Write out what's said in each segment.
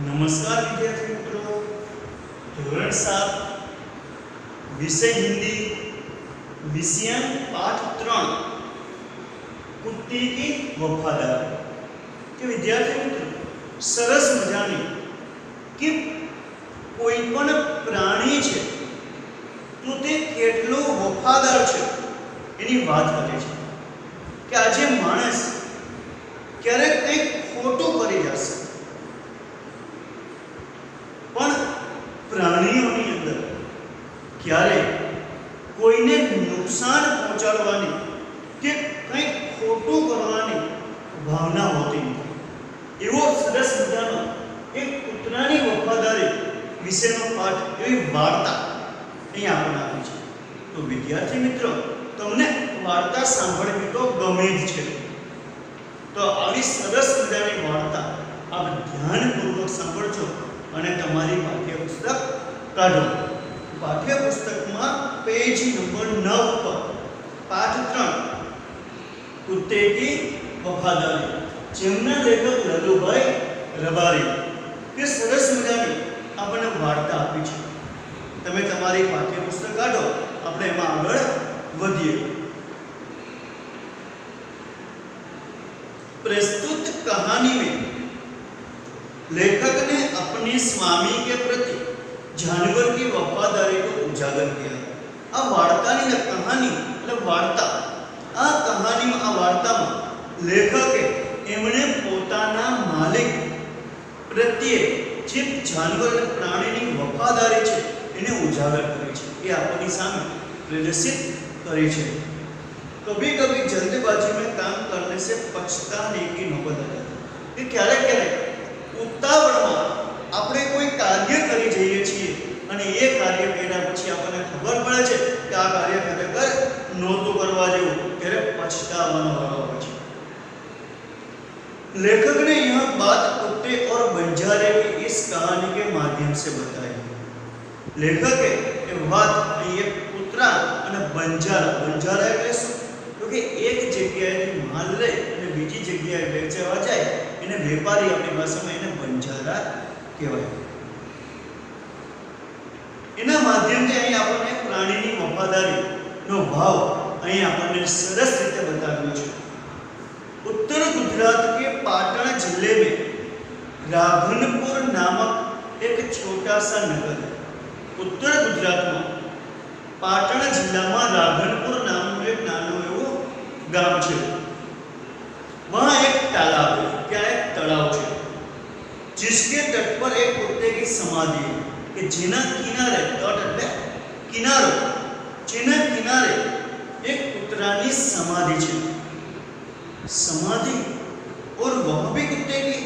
नमस्कार विद्यार्थी मित्रों, धोरण 7 विषय हिंदी विषय पाठ 3 कुत्ते की वफादारी के विद्यार्थी मित्रों सरस मजानी कि कोईपण प्राणी छे तो ते केटलो वफादार छे एनी वात करे छे कि आजे माणस क्यारेक कंईक खोटुं करी जशे पण प्राणीओनी अंदर क्यारे कोईने नुकसान पहोंचाडवानी के कंईक खोटुं करवानी भावना होती नथी। एवो सरस मजानो एक कूतरानी वफादारी विशेनो पाठ एवी वार्ता અહીં આપણે આપી છે। તો વિદ્યાર્થી મિત્રો તમને વાર્તા સાંભળવી તો ગમે જ છે, તો આવી સરસ મજાની વાર્તા આપ ધ્યાનપૂર્વક સાંભળજો અને તમારી પાઠ્યપુસ્તક કાઢો। પાઠ્યપુસ્તકમાં પેજ નંબર 9 પર પાઠ 3 કુત્તે કી વફાદારી જેમના લેખક લલુભાઈ રબારી કે સરસ મજાની આપણને વાર્તા આપી છે। તમે તમારી પાઠ્યપુસ્તક કાઢો, આપણે એમાં આગળ વધીએ। प्रस्तुत कहानी में लेखक ने अपने स्वामी के प्रति जानवर की वफादारी को उजागर किया है। आ वार्ता नी कहानी એટલે વાર્તા આ કહાનીમાં આ વાર્તામાં લેખકે એમણે પોતાના માલિક પ્રત્યે જે જાનવર અને પ્રાણીની વફાદારી છે એને ઉજાગર કરી છે, એ આપણી સામે પ્રદર્શિત કરી છે। कभी कभी जल्दबाजी में काम करने से पछताने की नौबत आ जाती है कि क्यारे क्यारे उतावळमां આપણે કોઈ કાર્ય કરી જઈએ છીએ અને એ કાર્ય કર્યા પછી આપણને ખબર પડે છે કે આ કાર્ય ખરેખર નહોતું કરવા જેવું, ત્યારે પછતાવાનો વારો આવે છે। लेखक ने यह बात कुत्ते और बंजारे की इस कहानी के माध्यम से बताई है। लेखके ये बात ये कुतरा અને બંજારા એટલે શું? કે એક જગ્યાએથી માલ લઈ અને બીજી જગ્યાએ વેચવા જાય એને વેપારી આપણી ભાષામાં એને બંજારા કહેવાય। એના માધ્યમથી અહીં આપણને પ્રાણીની વફાદારીનો ભાવ અહીં આપણને સરસ રીતે બતાવ્યો છે। उत्तर गुजरात के पाटण जिले में राघनपुर नामक एक छोटा सा नगर है। उत्तर गुजरात में पाटण जिला में राघनपुर नाम एक नानो एवो गाम है। वहाँ एक तालाब है, क्या एक तलाव है, जिसके तट पर एक कुत्ते की समाधि है कि जिना किनारे तट એટલે किनारो जिना किनारे एक कुतरानी समाधि है। समाधि और वह भी कुत्ते की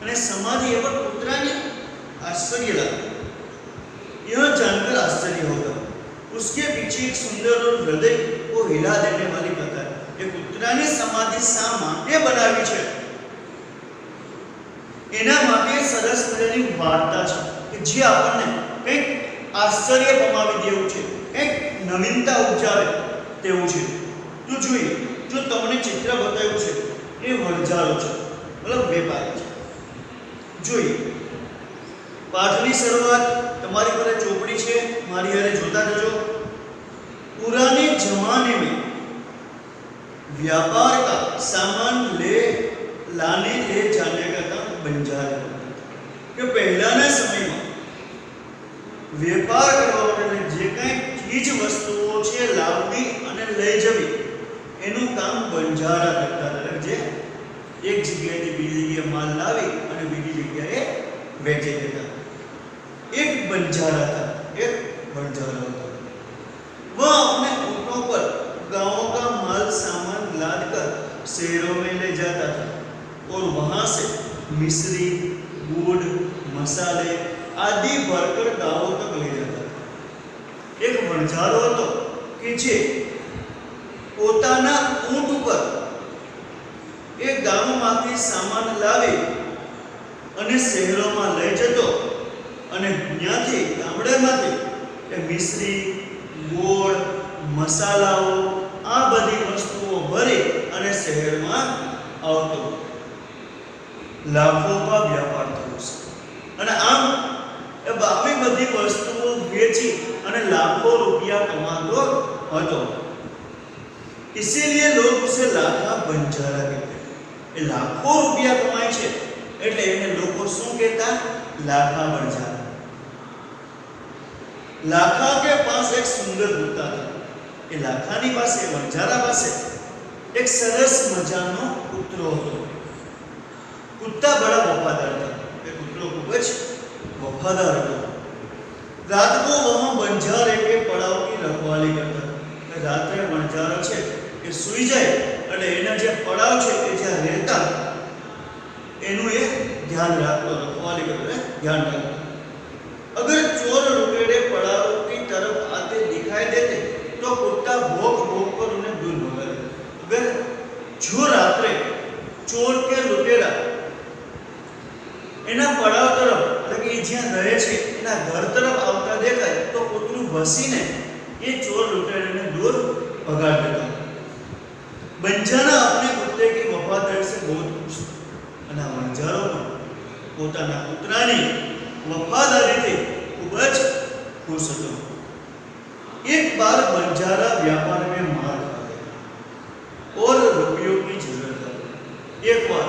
અને समाधि एवं कुतरानी आश्चर्य लगा। यह जानकर आश्चर्य होगा, उसके पीछे एक सुंदर और हृदय को हिला देने वाली कथा है। ये कुतरानी समाधि શા માટે બનાવી છે એના માટે સરસ મજાની વાર્તા છે કે જે આપણને કંઈક આશ્ચર્ય પમાવી દેવું છે, કંઈક નવીનતા ઉપજાવે તેવું છે। તો જોઈએ, जो તમને ચિત્ર બતાવ્યું છે એ વણઝારો છે, મતલબ વેપારી છે। જોઈએ પાઠની શરૂઆત તમારી પાસે ચોપડી છે, મારી હારે જોતા જજો। पुराने जमाने में व्यापार का सामान लाने ले जाने का काम बंजारे करता था। कि पहलाना समय में व्यापार करवा માટે જે કંઈ ચીજ વસ્તુઓ છે લાવવી અને લઈ જવી એનું કામ બંજારા કરતા હતા, જે એક જગ્યાએથી બીજી જગ્યાએ માલ લાવી અને બીજી જગ્યાએ વેચી દેતા। एक बंजारा था, एक बंजारा था। वह अपने ऊँटों पर गांवों का माल सामान लादकर शहरों में ले जाता था और वहां से मिश्री, गुड़, मसाले आदि भरकर गांवों तक ले जाता था। एक बंजारो હતો કે જે પોતાના ઊંટ ઉપર એ ગામમાંથી સામાન લાવી અને શહેરોમાં લઈ જતો અને ત્યાંથી ગામડામાંથી એ મિશ્રી, ગોળ, મસાલાઓ આ બધી વસ્તુઓ ભરી અને શહેરમાં આવતો। લાખોમાં વ્યાપાર થયો છે। અને આમ એ બાકી બધી વસ્તુઓ વેચી અને લાખો રૂપિયા કમાતો હતો। इसीलिए लोग उसे लाखा बंजारा कहते हैं। એ લાખો રૂપિયા કમાય છે એટલે એને લોકો શું કહેતા? लाखा बंजारा। लाखा के पास एक सुंदर कुत्ता था। એ લાખાની પાસે બંજારા પાસે એક સરસ મજાનો કૂતરો હતો। कुत्ता बड़ा वफादार था। ये कुत्रो खूब वफादार હતો। रात को वहां बंजारे के पड़ाव की रखवाली करता था। रात्रे बंजारा છે એ સૂઈ જાય અને એના જે પડાવ છે એ જ્યાં રહેતા એનું એ ધ્યાન રાખતો, રખવાલી કરતો, ધ્યાન રાખતો। अगर चोर लुटेरे पड़ाव की तरफ आते दिखाई देते तो कुत्ता भौंक भौंक कर उन्हें दूर भगा देता। अगर जो रात्रे चोर के लुटेरा एना पड़ाव तरफ એટલે કે જ્યાં રહે છે એના ઘર તરફ આવતા દેખાય તો કૂતરું ભસીને એ ચોર લુટેરાને દૂર ભગાડ દેતા। બંજારા अपने कुत्ते की वफादारी से बहुत खुश था અને બંજારો પણ પોતાના કૂતરાની वफादारी खूब खुश હતો। एक बार बंजारा व्यापार में मार खा गया और रुपयों की जरूरत હતી। एक बार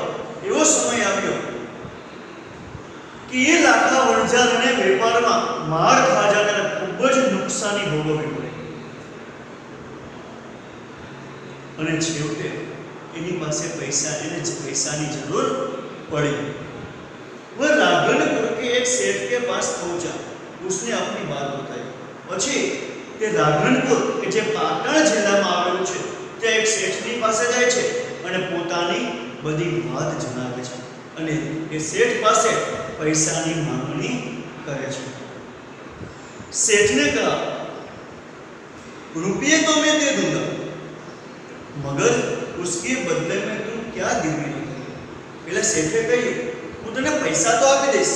એવો સમય આવ્યો કે એ લાખા બંજારાને વેપારમાં માર ખાજાને ખૂબ જ નુકસાની ભોગવવી પડી અને છેવટે એની પાસે પૈસાની જરૂર પડી। वह राघनपुर के एक सेठ के पास पहुंचा। उसने अपनी बात बताई। પછી તે રાઘનપુર કે જે પાટણ જિલ્લામાં આવેલું છે તે એક શેઠની પાસે જાય છે અને પોતાની બધી વાત જણાવે છે અને એ શેઠ પાસે પૈસાની માંગણી કરે છે। सेठ ने कहा, रुपये तो मैं दे दूंगा मगर उसके बदले में तुम क्या गिरवी रखोगे? પેલા શેઠે કહ્યું, હું તને પૈસા તો આપી દઈશ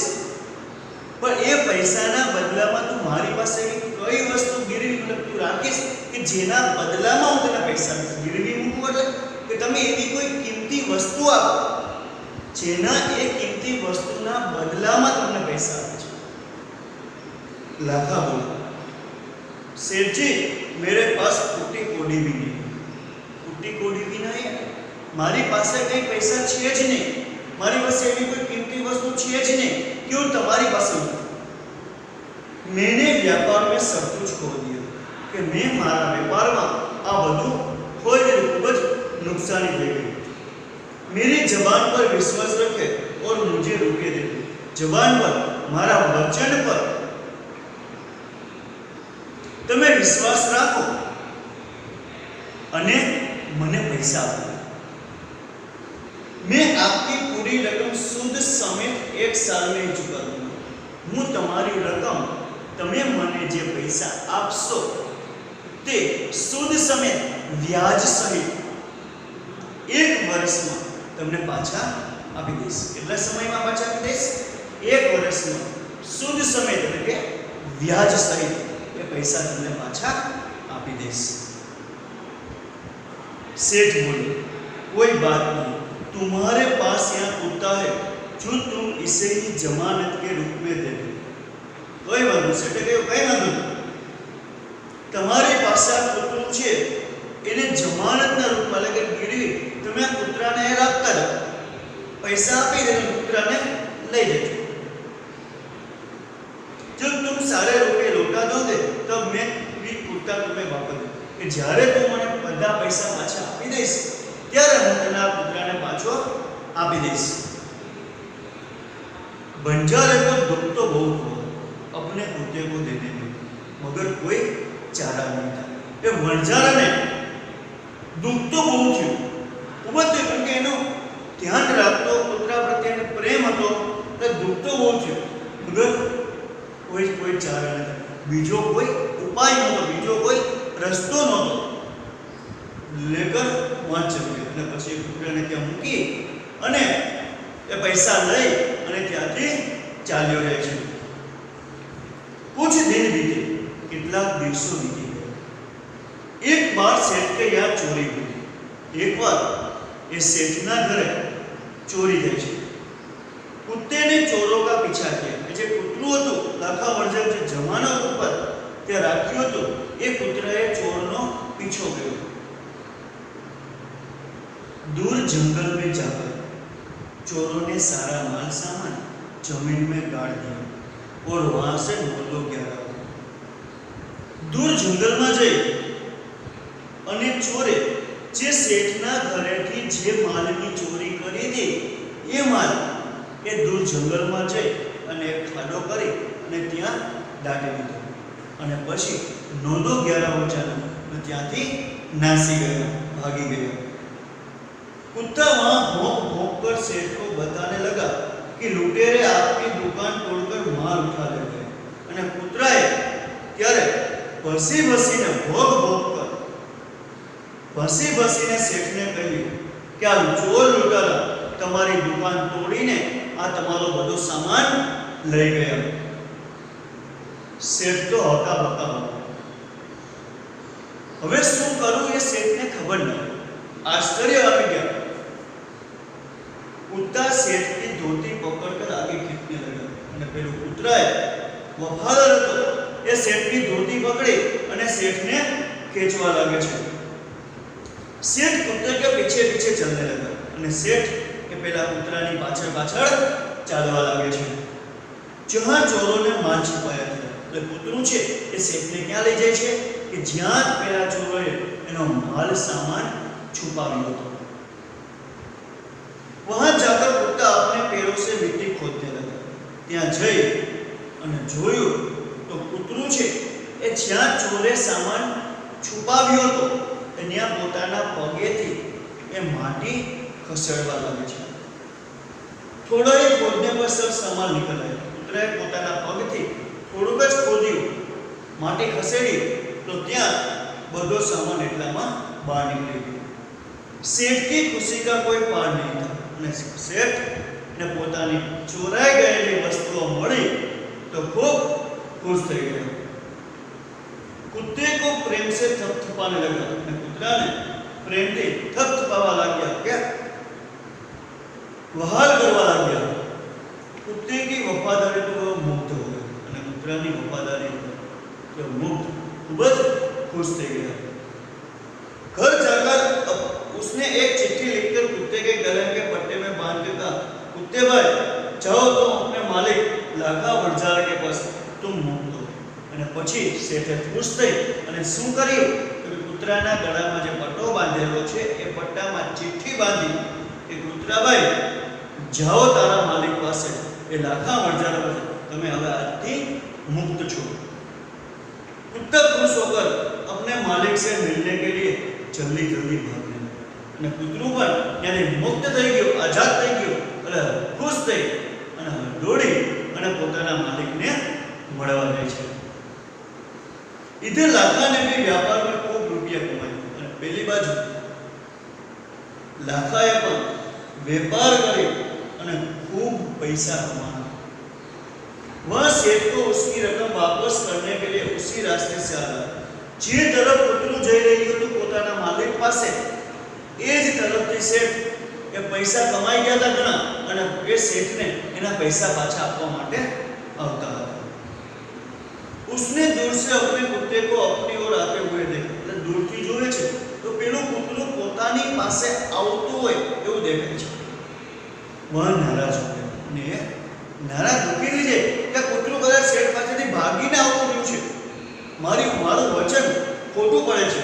પણ એ પૈસાના બદલામાં તું મારી પાસે કઈ વસ્તુ ગીરવી તું રાખીશ કે જેના બદલામાં હું તને પૈસા આપીશ? ગીરવી મૂકવું એટલે કે તમે એવી કોઈ કિંમતી વસ્તુ આપો જેના એ કિંમતી વસ્તુના બદલામાં તમને પૈસા આપે છે। लाखा बोला, सेठ जी मेरे पास फूटी कोडी भी नहीं। फूटी कोडी भी नहीं है, मारी पास कई पैसा छे ज नहीं, मारी पास एवी कोई कीमती वस्तु छे ज नहीं, क्यों तुम्हारी पास? मैंने व्यापार में सब कुछ खो दिया कि मैं मारा व्यापार में आ बधु खोई दे, खूब नुकसानी થઈ ગઈ। मेरी जबान पर विश्वास रखे और मुझे रुपये दे। जबान पर मारा वचन पर તમે વિશ્વાસ રાખો અને મને પૈસા આપો। मैं आपकी पूरी रकम सूद समेत एक साल में ही चुका दूंगा। હું તમારી રકમ તમે મને જે પૈસા આપશો તે सूद समेत વ્યાજ સહિત એક વર્ષમાં તમને પાછા આપી દઈશ। કેટલા સમયમાં પાછા આપી દઈશ? એક વર્ષમાં सूद समेत એટલે કે વ્યાજ સહિત पैसा तुमने पाछा आपी देश। सेठ बोले, कोई बात नहीं, तुम्हारे पास यहाँ कुत्ता है जो तुम इसे ही जमानत के रूप में दे दो। कोई बात नहीं, सेठे कहो कई वांधो नहीं, તમારી પાસે આ કૂતરું છે એને જમાનતના રૂપમાં એટલે કે ગીરવી તમે આ કૂતરાને રાખતા રહો, પૈસા આપી દે કૂતરાને લઈ જજો। जब तुम सारे रुपये लौटा दोगे तब मैं भी कुत्ता तुम्हें वापस दूं कि જ્યારે તું મને બધા પૈસા પાછા આપી દઈશ ત્યારે હું તને આ કૂતરાને પાછો આપી દઈશ। बंजारे को दुख तो बहुत हुआ अपने कुत्ते को देने में, मगर कोई चारा नहीं था। ये बंजाराने दुख तो बहुत थયું, ખૂબ જ થયું કે એનો ધ્યાન રાખતો, કૂતરા પ્રત્યે પ્રેમ હતો એટલે દુખ તો બહુ થયું, મગર कोई चारा नहीं, बीजो कोई उपाय नहोतो, बीजो कोई रस्तो नहोतो। लेकर वहां चल गए અને પછી કૂતરાને ત્યાં મૂકી અને એ પૈસા લઈ અને ત્યાંથી ચાલ્યો જાય છે। कुछ दिन बीते, કેટલાક દિવસો बीती गए। एक बार सेठ के यहाँ चोरी हुई। एक बार ये सेठना घरे चोरी થઈ છે। कुत्ते ने चोरों का पीछा किया। જે કૂતરું હતું લાખા વળજાર જે જમાનત ઉપર તે રાખ્યું હતું, એ કૂતરાએ ચોરનો પીછો કર્યો। दूर जंगल में जाकर चोरों ने सारा माल सामान जमीन में गाड़ दिया और वहां से 9-11 दूर जंगल में जई अने चोरे जे सेठना घरेथी जे मालनी चोरी करी थी ए माल ए दूर जंगल में जई अने एक खाडो करी अने त्यां दाटी दीधो अने पछी 9-11 वचानो त्यांथी नासी गया, भागी गया। कुत्ता वहां भौंक भौंक कर सेठ को बताने लगा कि लुटेरे आपकी दुकान तोड़कर माल उठा ले गए। अने कुतराए त्यारे भसी भसीने भोग भोग कर भसी भसीने सेठने કહ્યું કે આ ચોર લૂંટારા તમારી દુકાન તોડીને આ તમારો બધો સામાન લઈ ગયા। સેઠ તો હકા બકા હવે શું કરું એ સેઠને ખબર ન आश्चर्य આવી गया। कुत्ता सेठ की धोती पकड़कर आगे खींचने लगा અને પેલો કૂતરાએ વફાદાર હતો એ સેઠની ધોતી પકડી અને સેઠને ખેંચવા લાગે છે। सेठ कुत्ते के पीछे पीछे चलने लगा અને સેઠ એ પેલા કૂતરાની પાછળ પાછળ ચાલવા લાગે છે। જહાં ચોરોને માલ છુપાયા હતા એટલે કૂતરું છે એ સેઠને ક્યાં લઈ જાય છે કે જ્યાં પેલા ચોરોએ એનો માલ સામાન छुपाव्यो હતો। वहां जाकर कुत्ता अपने पैरों से मिट्टी खोदने लगा। ત્યાં જઈ અને જોયું તો કૂતરું છે એ જ્યાં ચોરે સામાન છુપાવ્યો હતો ત્યાં પોતાના પગેથી એ માટી ખસેડવા લાગે છે। થોડો એ ખોદને પર સર સામાન નિકળ આવ્યો। કૂતરાએ પોતાના પગથી થોડુંક જ ખોદ્યું, માટી ખસેડી તો ત્યાં બધો સામાન એટલામાં બહાર નીકળી ગયો। सेठ की खुशी का कोई पार नहीं था અને सेठ ने પોતાની ચોરાઈ ગયેલી વસ્તુઓ મળી તો ખૂબ खुश થઈ ગયો। कुत्ते को प्रेम से थपथपाने लगा અને કૂતરાને પ્રેમથી થપથપાવા લાગ્યા કે વહાલ કરવા લાગ્યા। कुत्ते की वफादारी तो वो मुग्ध हो गया અને કૂતરાની વફાદારી તો મુગ્ધ ખૂબ જ खुश થઈ ગયા। घर जाकर उसने एक चिट्ठी लिखकर कुत्ते के गले के पट्टे में बांध के कहा, कुत्ते भाई जाओ तुम अपने मालिक लाखा वड़जार के पास, तुम मुक्त हो। અને પછી શેઠે ખુશ થઈ અને શું કર્યું કે કૂતરાના ગળામાં જે પટ્ટો બાંધેલો છે એ પટ્ટામાં ચિઠ્ઠી બાંધી કે કૂતરા ભાઈ જાઓ તારા માલિક પાસે એ લાખા વડજાર પાસે, તમે હવે આજથી મુક્ત છો। कुत्ता खुश होकर अपने मालिक से मिलने के लिए जल्दी जल्दी भागने लगा અને કૂતરું પણ यानी મુક્ત થઈ ગયો, આઝાદ થઈ ગયો એટલે ખુશ થઈ અને દોડી અને પોતાના માલિકને મળવા જાય છે। इधर लाखा ने भी व्यापार में खूब रुपया कमाया અને પેલી બાજુ લાખાએ પણ વેપાર કરી અને ખૂબ પૈસા કમાયા। वह सेठ को उसकी रकम वापस करने के लिए उसी रास्ते से आया। જે તરફ કૂતરું જઈ રહ્યું હતું પોતાના માલિક પાસે એ જ તરફથી સેઠ એ પૈસા કમાઈ ગયા હતા ઘણા અને એ સેઠને એના પૈસા પાછા આપવા માટે આવતા હતા। उसने दूर से अपने कुत्ते को अपनी ओर आते हुए देखा। એટલે દૂરથી જોવે છે તો પેલું કૂતરું પોતાની પાસે આવતું હોય એવું દેખાય છે। વહ નારાજ हो गया ને નારાજ દુખી થઈ જાય કે કૂતરું કદાચ શેઠ પાસેથી ભાગીને આવતું રહ્યું છે, મારું વચન ખોટું પડે છે।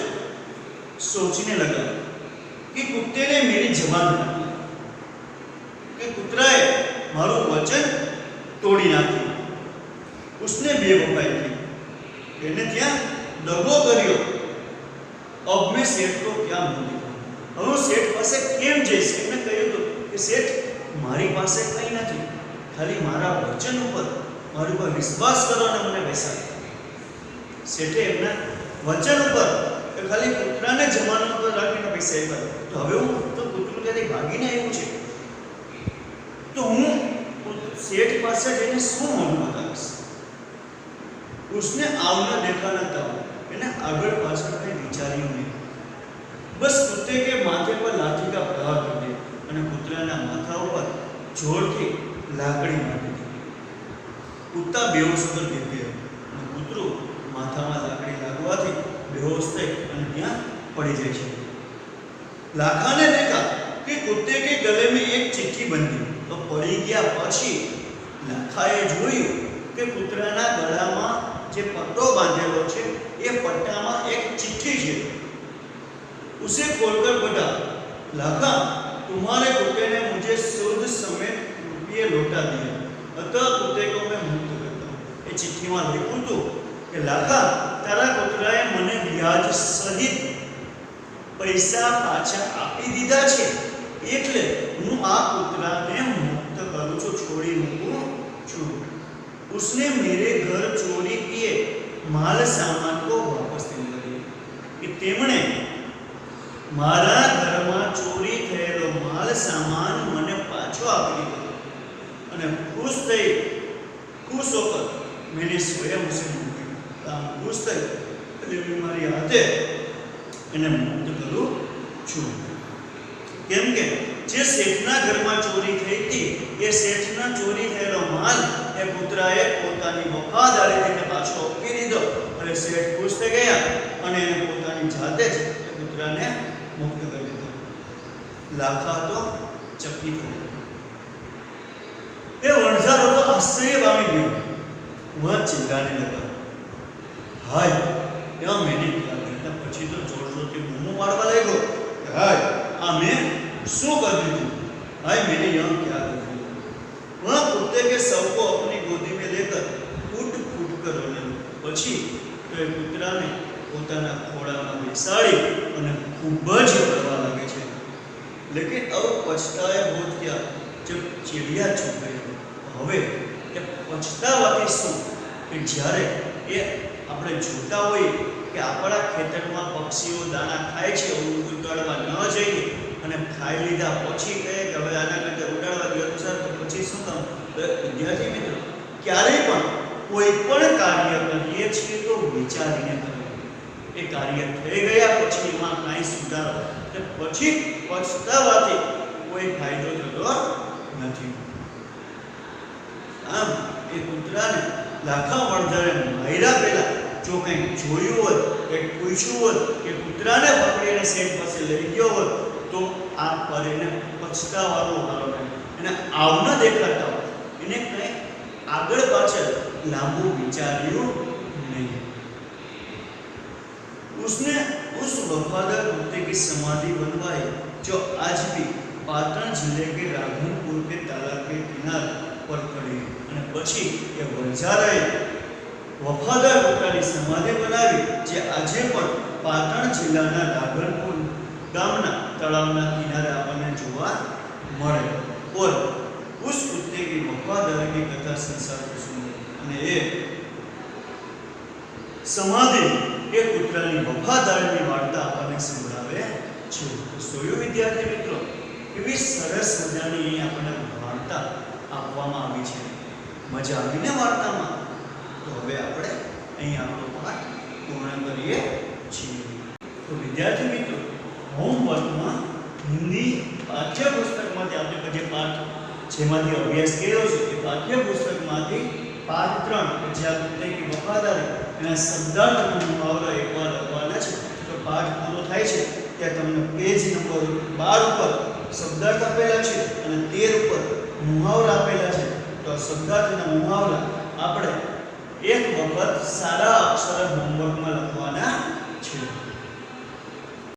सोचने लगा कि कुत्ते ने मेरी जबान काटी कि कुतराए मारू वचन तोड़ी नाखी। उसने बेवफाई की, એને ત્યાં દગો કર્યો। अब मैं सेठ को क्या मुंह दिखाऊं? હવે હું શેઠ પાસે કેમ જઈશ? એમને કહ્યું હતું કે શેઠ મારી પાસે કંઈ નથી, ખાલી મારા વચન ઉપર મારી ઉપર વિશ્વાસ કરો અને મને બેસાડો। શેઠે એમના વચન ઉપર કે ખાલી કૂતરાને જમાનત પર રાખીને પૈસા આપ્યા, તો હવે હું તો કૂતરું ત્યાંથી ભાગીને આવ્યું છે તો હું શેઠ પાસે જઈને શું મોઢું બતાવીશ? उसने आवना देखा न था, मैंने आगड़ पाछड़ कहीं विचार्યું नहीं, बस कुत्ते के माथे पर लाठी का प्रहार कर दिया અને કૂતરાના માથા ઉપર જોરથી લાકડી મારી દીધી। કૂદતા બેહોશ વગર ગીર ગયો અને કૂતરું માથામાં લાકડી લાગવાથી બેહોશ થઈ અને ત્યાં પડી જાય છે। लाखा ने देखा कि कुत्ते के गले में एक चिट्ठी बंधी तो पड़ी गया पछी लाखाए जोયું કે કૂતરાના ગળામાં જે પટ્ટો બાંધેલો છે એ પટ્ટામાં એક ચિઠ્ઠી છે। उसे खोलकर पढ़ा, लाखा तुम्हारे कुत्ते ने मुझे सूद समेत रुपये लौटा दिए, अतः कुत्ते को मैं मुक्त करता हूँ। ये चिट्ठी में लिखूं तो कि लाखा तारा कुतराए मने ब्याज सहित पैसा पाछा आपी दीधा छे એટલે હું આ કૂતરાને મુક્ત કરું છું, છોડી મૂકું છું। उसने मेरे घर चोरी किए माल सामान को वापस देने लगी कि તેમણે મારા ઘરમાં ચોરી થયેલો માલ સામાન મને પાછો આપી દીધો અને ખુશ હોकर मैंने स्वयं उसे मुक्त किया। खुश થઈ એટલે મેં મારી હાથે એને મુક્ત કરું છું। કેમ કે જે શેઠના ઘરમાં ચોરી થઈ હતી એ શેઠના ચોરી થયેલો માલ એ કૂતરાએ પોતાની વફાદારીને પાછો આપી દીધો અને શેઠ ખુશ થઈ ગયા અને એને પોતાની જાતે જ એ કૂતરાને મુક્ત કરી દીધો। લાખા તો ચકિત થઈ ગયો। એ વણઝારો તો આશ્ચર્ય પામી ગયો। वह चिल्लाने लगा, हाय क्या मैंने क्या करता। પછી તો જોર જોરથી બૂમો પાડવા લાગ્યો, હાય આ મેં શું कर दिया, हाय मैंने यह क्या कर दिया। वह कुत्ते के शव को अपनी गोदी में लेकर फूट फूट कर रोने लगा। પછી તો એ કૂતરાને પોતાના ખોળામાં બેસાડી અને ખૂબ જ રડવા લાગે છે। लेकिन अब पछताए होत क्या जब चिड़िया चुप गई। હવે એ પછતાવાથી શું કે જ્યારે એ આપણે જોતા હોઈએ કે આપણા ખેતરમાં પક્ષીઓ દાણા ખાય છે, ઉડાડવા ન જઈએ અને ખાઈ લીધા પછી કહે કે હવે આના કરતા ઉડાડવા ગયો તો સર તો પછી શું કામ। વિદ્યાર્થી મિત્રો, ક્યારેય પણ કોઈ પણ કાર્ય કરીએ છીએ તો વિચારીને કરીએ। એ કાર્ય થઈ ગયા પછી એમાં કાંઈ સુધારો કે પછી પછતાવાથી કોઈ ફાયદો થતો નથી। આમ એ કૂતરાને લાખા વણઝારે માર્યા પહેલા જો કંઈક જોયું હોત, કંઈક પૂછ્યું હોત કે કૂતરાને પકડીને શેઠ પાસે લઈ ગયો હોત તો આ પર એને પછતાવાનો વારો નહીં, એને આવ ન દેખાતા હોત, એને કંઈ આગળ પાછળ લાંબુ વિચાર્યું નહીં। उसने उस वफादार कुत्ते की समाधि बनवाई जो आज भी पाटण जिले के राघनपुर के तालाब के किनारे पर खड़ी અને પછી એ વણઝારાએ વફાદાર કૂતરાની સમાધિ બનાવી જે આજે પણ પાટણ જિલ્લાના રાઘનપુર ગામના તળાવના કિનારે આપણને જોવા મળે। और उस कुत्ते की वफादारी की कथा संसार को सुने અને એ સમાધિ એ કૂતરાની વફાદારીની વાર્તા આપણને સંભળાવે છે। તો સોયો વિદ્યાર્થી મિત્રો, એવી સરસ મજાની અહીં આપણને વાર્તા આપવામાં આવી છે। મજા આવીને વાર્તામાં? તો હવે આપણે અહીં આપણો પાઠ પૂર્ણ કરીએ છીએ। તો વિદ્યાર્થી મિત્રો, હોમવર્કમાં હિન્દી પાઠ્યપુસ્તકમાંથી આપણે જે પાઠ જેમાંથી અભ્યાસ કર્યો છે એ પાઠ્યપુસ્તકમાંથી પાઠ 3 કે જે આ કૂતરાની વફાદારી એના શબ્દાર્થનો મુહાવરો એકવાર લખવાના છે। તો પાઠ પૂરો થાય છે ત્યાં તમને પેજ નંબર 12 ઉપર શબ્દાર્થ આપેલા છે અને 13 ઉપર મુહાવરા આપેલા છે। તો શબ્દાર્થના મુહાવરા આપણે એક વખત સારા અક્ષરે